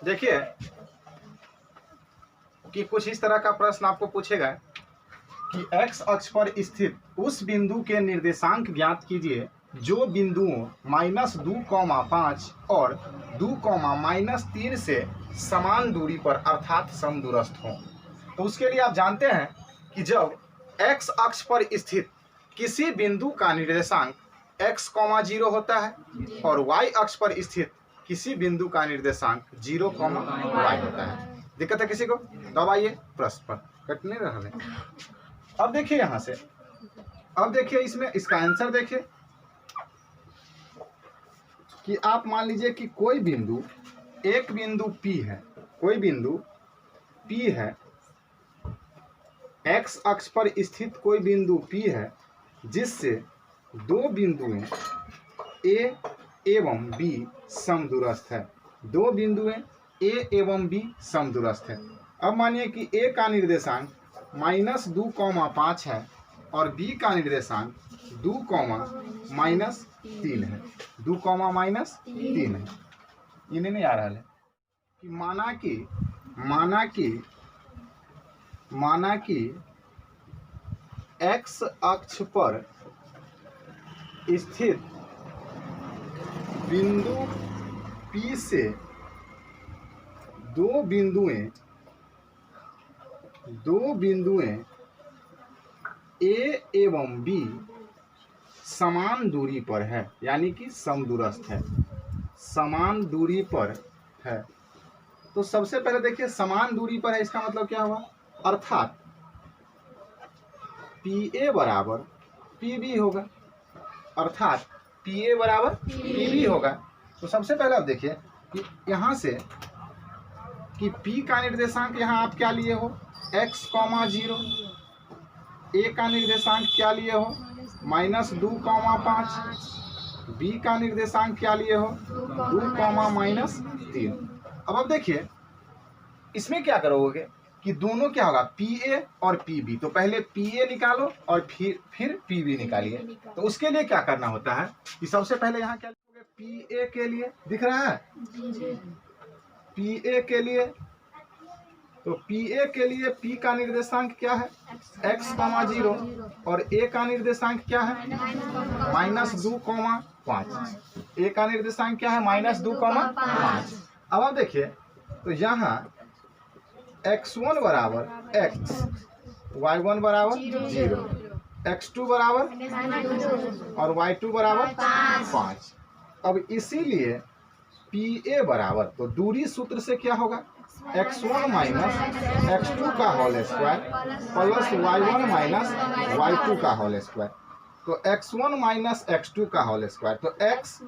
देखिए कि कुछ इस तरह का प्रश्न आपको पूछेगा कि x अक्ष पर स्थित उस बिंदु के निर्देशांक ज्ञात कीजिए जो बिंदुओं -2,5 और 2,-3 से समान दूरी पर अर्थात समदूरस्थ हों। तो उसके लिए आप जानते हैं कि जब x अक्ष पर स्थित किसी बिंदु का निर्देशांक x, 0 होता है और y अक्ष पर स्थित किसी बिंदु का निर्देशांक 0, y होता है। दिक्कत है किसी को? तो अब आइए प्रश्न पर कटने रहे। अब देखिए यहां से, अब देखिए इसमें इसका आंसर देखिए कि आप मान लीजिए कि कोई बिंदु, एक बिंदु P है, कोई बिंदु P है, x अक्ष पर स्थित कोई बिंदु P है जिससे दो बिंदुएं A एवं B समदूरस्थ है। दो बिंदुएं A एवं B समदूरस्थ है। अब मानिए कि A का निर्देशांक -2,5 है और B का निर्देशांक 2,-3 है। 2,-3 है। इन्हें नहीं आ रहा है कि माना कि x अक्ष पर स्थित बिंदु P से दो बिंदुएं A एवं B समान दूरी पर है, यानी कि समदूरस्थ है, समान दूरी पर है। तो सबसे पहले देखिए समान दूरी पर है, इसका मतलब क्या हुआ? अर्थात PA बराबर PB होगा, अर्थात PA बराबर PB होगा। तो सबसे पहले आप देखिए कि यहाँ से कि P का निर्देशांक यहाँ आप क्या लिए हो? x, 0। A का निर्देशांक क्या लिए हो? -2,5। B का निर्देशांक क्या लिए हो? 2,-3। अब देखिए इसमें क्या करोगे कि दोनों क्या होगा? PA और PB। तो पहले PA निकालो और फिर PB निकालिए। तो उसके लिए क्या करना होता है कि सबसे पहले यहाँ क्या लिखोगे? PA के लिए दिख रहा है, PA के लिए, तो PA के लिए P का निर्देशांक क्या है? x, 0 और A का निर्देशांक क्या है? -2,5। A का निर्देशांक क्या है? -2,5। अब आप देखिए तो यहाँ x1 बराबर x, y1 बराबर 0, x2 बराबर और y2 बराबर 5। अब इसीलिए PA बराबर, तो दूरी सूत्र से क्या होगा? x1 - x2 का whole square plus y1 - y2 का होल स्क्वायर। तो x1 - x2 का होल स्क्वायर, तो x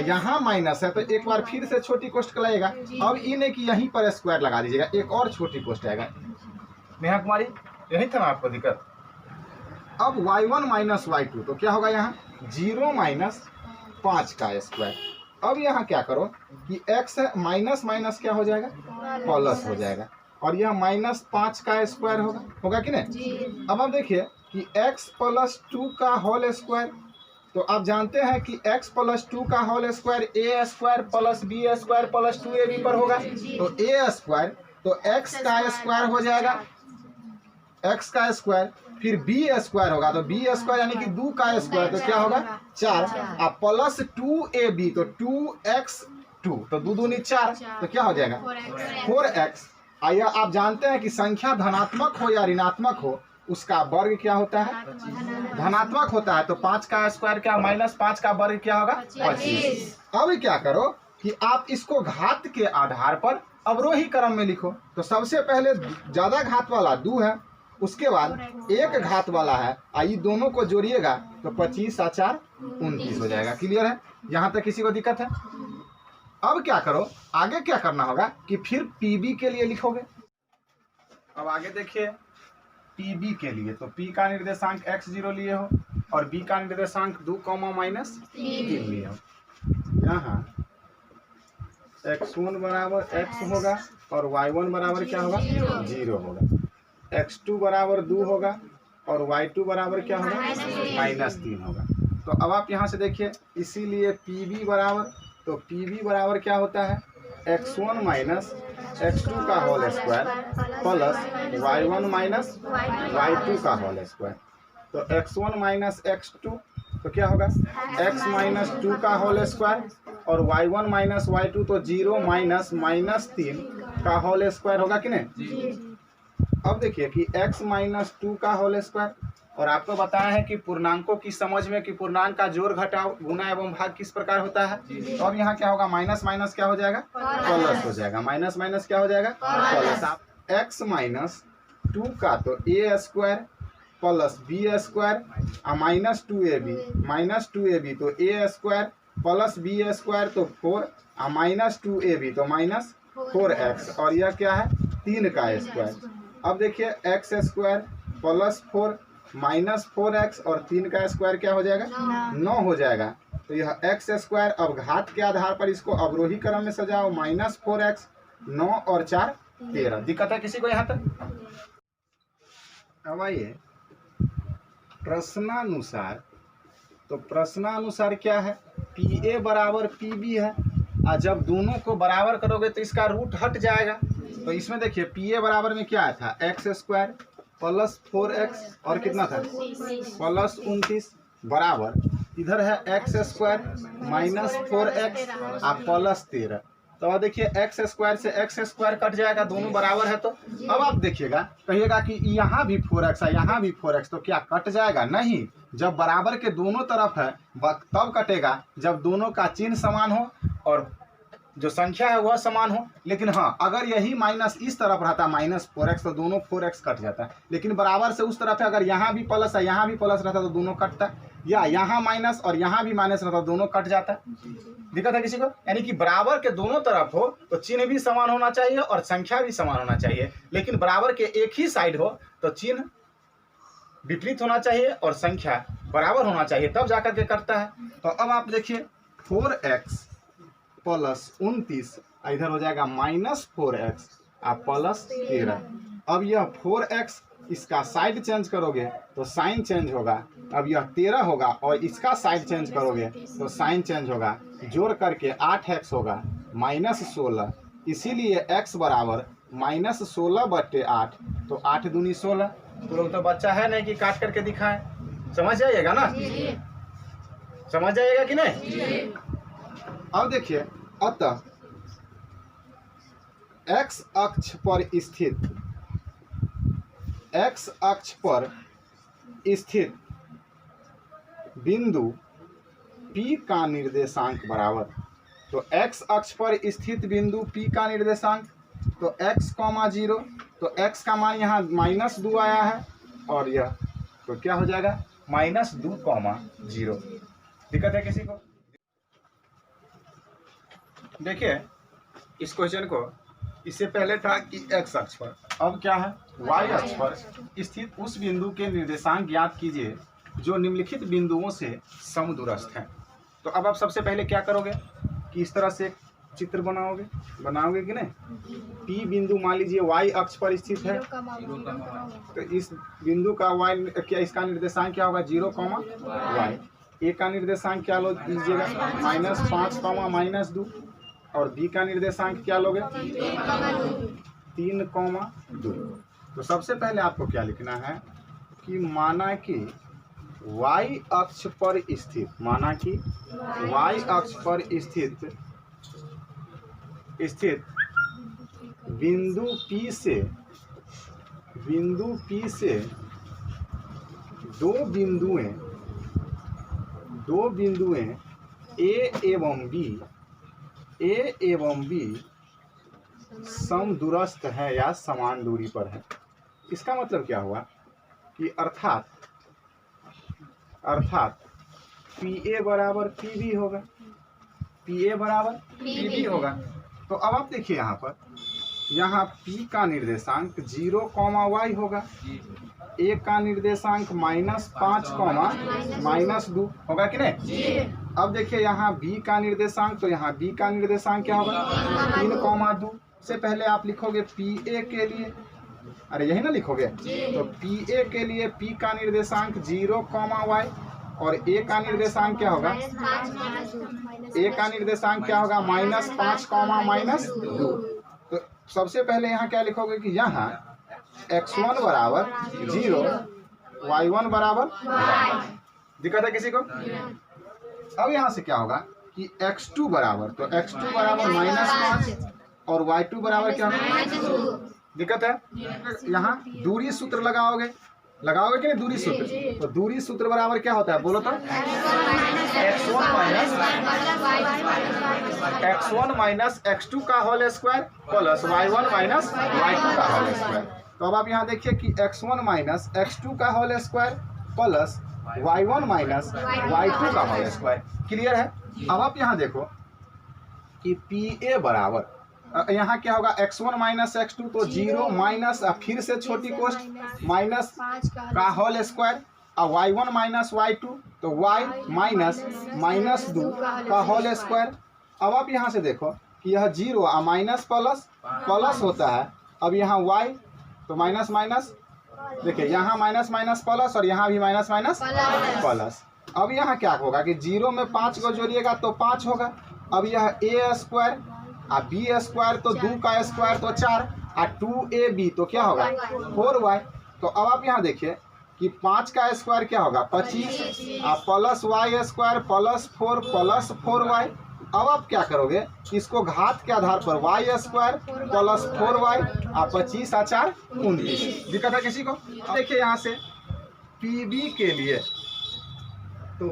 यहाँ माइनस है तो एक बार फिर से छोटी कोष्ठ लगाएगा। अब इन्हें कि यहीं पर स्क्वायर लगा दीजिएगा, एक और छोटी कोष्ठ आएगा। नेहा कुमारी, यही था ना आपको दिक्कत? अब y1 - y2 तो क्या होगा यहाँ? 0 - 5 का स्क्वायर। अब यहाँ क्या करो कि x है, माइनस क्या हो जाएगा? प्लस हो जाएगा, और यह -5 का स्क्वायर होगा कि नहीं? अब आप देखिए कि x + 2 का होल स्क्वायर, तो आप जानते हैं कि x + 2 का whole square a square plus b square plus 2ab पर होगा। तो a स्क्वायर, तो x का स्क्वायर हो जाएगा, x का स्क्वायर, फिर b स्क्वायर होगा, तो b स्क्वायर यानी कि 2 का स्क्वायर, तो क्या होगा? 4, और प्लस 2ab, तो 2x2, तो 2 दूनी 4, तो क्या हो जाएगा? 4x। आइए, आप जानते हैं कि संख्या धनात्मक हो या ऋणात्मक हो उसका वर्ग क्या होता है? धनात्मक होता है। तो 5 का स्क्वायर क्या? -5 का वर्ग क्या होगा? 25। अब क्या करो कि आप इसको घात के आधार पर अवरोही क्रम में लिखो। तो सबसे पहले ज्यादा घात वाला 2 है, उसके बाद एक घात वाला है, आइए दोनों को जोड़िएगा तो 25 और 4 29 हो जाएगा। क्लियर है? यहाँ तक किसी को दिक्कत है? अब क्या करो, आगे क्या करना होगा कि फिर PB के लिए लिखोगे। अब आगे देखिए PB के लिए, तो P का निर्देशांक x0 लिए हो और B का निर्देशांक 2,-3 लिए हो। यहाँ x1 बराबर x होगा और y1 बराबर क्या होगा? 0 होगा, x2 बराबर 2 होगा और y2 बराबर क्या होगा? -3 होगा। तो अब आप यहाँ से देखिए, इसीलिए PB बराबर, तो PB बराबर क्या होता है? x1 माइनस x2 का whole square plus y1 minus y2 का होल स्क्वायर। तो x1 माइनस x2 तो क्या होगा x माइनस 2 का होल स्क्वायर और y1 माइनस y2 तो 0 माइनस माइनस 3 का होल स्क्वायर होगा कि नहीं। अब देखिए कि x माइनस 2 का होल स्क्वायर, और आपको बताया है कि पूर्णांकों की समझ में कि पूर्णांक का जोड़ घटाव गुना एवं भाग किस प्रकार होता है। तो अब यहाँ क्या होगा, माइनस माइनस क्या हो जाएगा, प्लस हो जाएगा, माइनस माइनस क्या हो जाएगा, प्लस। आप x माइनस 2 का तो a square plus B square minus 2ab, minus 2ab तो a square plus B square तो 4 माइनस 2ab तो माइनस 4x, और यह क्या है 3 का स्क्वायर। अब देखिए x square plus 4 minus 4x और 3 का स्क्वायर क्या हो जाएगा 9 हो जाएगा। तो यह x स्क्वायर अब घात के आधार पर इसको अवरोही क्रम में सजाओ, माइनस 4x 9 और 4 13। दिक्कत है किसी को यहाँ तक। अब आइए प्रश्नानुसार, तो प्रश्नानुसार क्या है, PA बराबर PB है, और जब दोनों को बराबर करोगे तो इसका रूट हट जाएगा। तो इसमें देखिए PA बराबर में क्या था, x स्क्वायर प्लस 4x और कितना था प्लस 29 बराबर इधर है x स्क्वायर माइनस 4x और प्लस 13। तो अब देखिए x स्क्वायर से x स्क्वायर कट जाएगा, दोनों बराबर है। तो अब आप देखिएगा, कहिएगा कि यहाँ भी 4x है यहाँ भी 4x, तो क्या कट जाएगा, नहीं। जब बराबर के दोनों तरफ है तब कटेगा जब दोनों का चिन्ह समान हो और जो संख्या है वह समान हो। लेकिन हाँ, अगर यही माइनस इस तरफ रहता माइनस 4x तो दोनों 4x कट जाता है। लेकिन बराबर से उस तरफ है, अगर यहाँ भी प्लस है यहाँ भी प्लस रहता तो दोनों कटता, या यहाँ माइनस और यहाँ भी माइनस रहता तो दोनों कट जाता। दिक्कत है किसी को, यानी कि बराबर के दोनों तरफ हो तो चिन्ह भी समान होना चाहिए और संख्या भी समान होना चाहिए। लेकिन बराबर के एक ही साइड हो तो चिन्ह विपरीत होना चाहिए और संख्या बराबर होना चाहिए, तब जाकर के कटता है। तो अब आप देखिए 4x प्लस 29 इधर हो जाएगा माइनस 4x प्लस 13। अब यह 4x इसका साइड चेंज करोगे तो साइन चेंज होगा। अब यह 13 होगा और इसका साइड चेंज करोगे तो साइन चेंज होगा। जोड़ करके 8x होगा माइनस 16, इसीलिए x बराबर माइनस 16/8। तो 8 दूनी 16। तो बच्चा है नहीं कि काट करके दिखाए, समझ जाइएगा ना, समझ जाइएगा कि नहीं। अब देखिए, अतः x अक्ष पर स्थित बिंदु P का निर्देशांक बराबर, तो x अक्ष पर स्थित बिंदु P का निर्देशांक तो x, 0, तो x का मान यहाँ -2 आया है और यह तो क्या हो जाएगा -2, 0। दिक्कत है किसी को। देखिए इस क्वेश्चन को, इससे पहले था कि x अक्ष पर, अब क्या है y अक्ष पर स्थित उस बिंदु के निर्देशांक ज्ञात कीजिए जो निम्नलिखित बिंदुओं से समदूरस्थ हैं। तो अब आप सबसे पहले क्या करोगे कि इस तरह से एक चित्र बनाओगे कि नहीं। P बिंदु मान लीजिए y अक्ष पर स्थित है, तो इस बिंदु का y क्या, इसका निर्देशांक क्या होगा 0, y। A का निर्देशांक क्या लीजिएगा -5, -2, और B का निर्देशांक क्या लोगे 3, 2। तो सबसे पहले आपको क्या लिखना है कि माना कि y अक्ष पर स्थित बिंदु P से दो बिंदुएं A एवं B समदूरस्थ है या समान दूरी पर है। इसका मतलब क्या हुआ कि अर्थात PA बराबर PB होगा, PA बराबर PB होगा। तो अब आप देखिए यहाँ P का निर्देशांक 0, y होगा, A का निर्देशांक -5, -2 होगा कि नहीं। अब देखिए यहाँ B का निर्देशांक, तो यहाँ B का निर्देशांक क्या होगा 3, 2। से पहले आप लिखोगे PA के लिए, अरे यही ना लिखोगे, तो PA के लिए P का निर्देशांक 0, y और ए का निर्देशांक क्या होगा, ए का निर्देशांक क्या होगा -5 -2। तो सबसे पहले यहाँ क्या लिखोगे कि यहाँ x1 बराबर 0 y1 बराबर दिक्कत है किसी को। अब यहाँ से क्या होगा कि x2 बराबर, तो x2 बराबर -5 और y2 बराबर क्या होगा, दिक्कत है। यहाँ दूरी सूत्र लगाओगे कि नहीं, दूरी सूत्र। तो दूरी सूत्र बराबर क्या होता है बोलो तो, x1 माइनस x2 का whole square plus y1 minus y2 का होल स्क्वायर। तो अब आप यहाँ देखिए कि x1 माइनस x2 का whole square plus y1 minus y2 का होल स्क्वायर। क्लियर है। अब आप यहाँ देखो कि PA बराबर यहाँ क्या होगा x1 माइनस x2 तो 0 माइनस फिर से छोटी कोष्ट माइनस का होल स्क्वायर और y1 माइनस y2 तो y माइनस 2 का होल स्क्वायर। अब आप यहाँ से देखो कि यह 0 और माइनस प्लस होता है। अब यहाँ y तो माइनस माइनस, देखिए यहाँ माइनस माइनस प्लस और यहाँ भी माइनस माइनस प्लस। अब यहाँ क्या होगा कि 0 में 5 को जोड़िएगा तो 5 होगा। अब यह a स्क्वायर और बी स्क्वायर तो 2 का स्क्वायर तो 4 और 2ab तो क्या होगा 4y। तो अब आप यहाँ देखिए कि 5 का स्क्वायर क्या होगा 25 और plus y square plus 4 plus 4y। अब आप क्या करोगे, इसको घात के आधार पर y स्क्वायर प्लस 4y और 25 और 4 29। दिक्कत है किसी को। देखिए यहाँ से PB के लिए, तो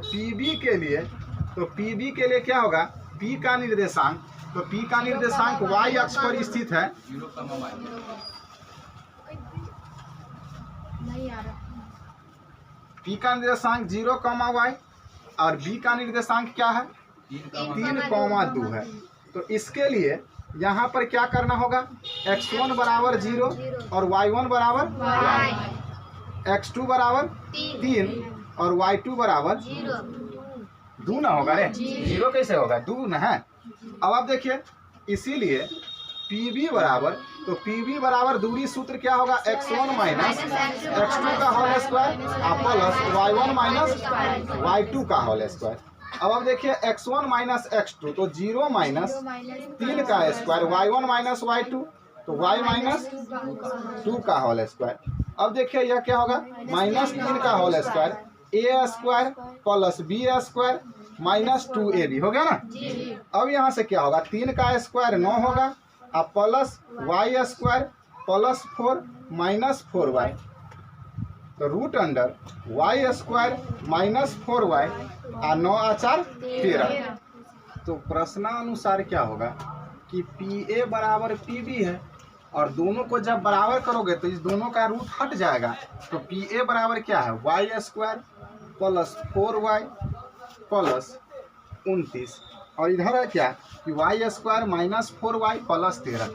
PB के लिए क्या होगा, P का निर्देशांक, तो P का निर्देशांक y अक्ष पर स्थित है। P का निर्देशांक 0, y और B का निर्देशांक क्या है 3, 2 है। तो इसके लिए यहाँ पर क्या करना होगा, x1 बराबर 0 और y1 बराबर x2 बराबर 3 और y2 बराबर 2 ना होगा रे, 0 कैसे होगा, 2 ना है। अब आप देखिए इसीलिए PB बराबर, तो PB बराबर दूरी सूत्र क्या होगा x1 माइनस x2 का whole square plus y1 minus y2 का होल स्क्वायर। अब आप देखिए x1 माइनस x2 तो 0 माइनस 3 का स्क्वायर y1 माइनस y2 तो y माइनस 2 का होल स्क्वायर। अब देखिए यह क्या होगा -3 का whole square a square plus b square minus 2ab हो गया ना। अब यहाँ से क्या होगा 3 का स्क्वायर 9 होगा और plus y square plus 4 minus 4y तो root under y square minus 4y और 9 और 4 13। तो प्रश्नानुसार क्या होगा कि PA बराबर PB है और दोनों को जब बराबर करोगे तो इस दोनों का रूट हट जाएगा। तो PA बराबर क्या है y square plus 4y plus 29 और इधर है क्या कि y square minus 4y plus 13,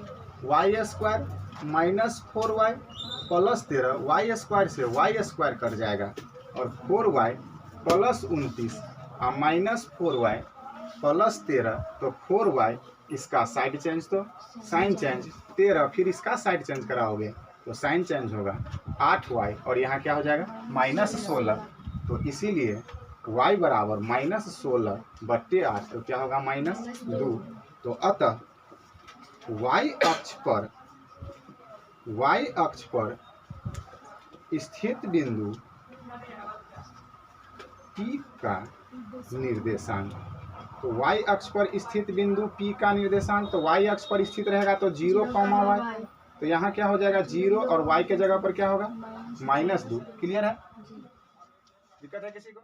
y square minus 4y plus 13, y square से y स्क्वायर कट जाएगा और 4y प्लस 29 और माइनस 4y प्लस 13 तो 4y इसका साइड चेंज तो साइन चेंज 13 फिर इसका साइड चेंज कराओगे तो साइन चेंज होगा 8y और यहाँ क्या हो जाएगा -16। तो इसीलिए y बराबर -16/8 तो क्या होगा -2। तो अतः y अक्ष पर स्थित बिंदु P का निर्देशांक, तो y अक्ष पर स्थित बिंदु P का निर्देशांक, तो y अक्ष पर स्थित रहेगा तो 0, y तो यहाँ क्या हो जाएगा 0 और y के जगह पर क्या होगा -2। क्लियर है, दिक्कत है किसी को।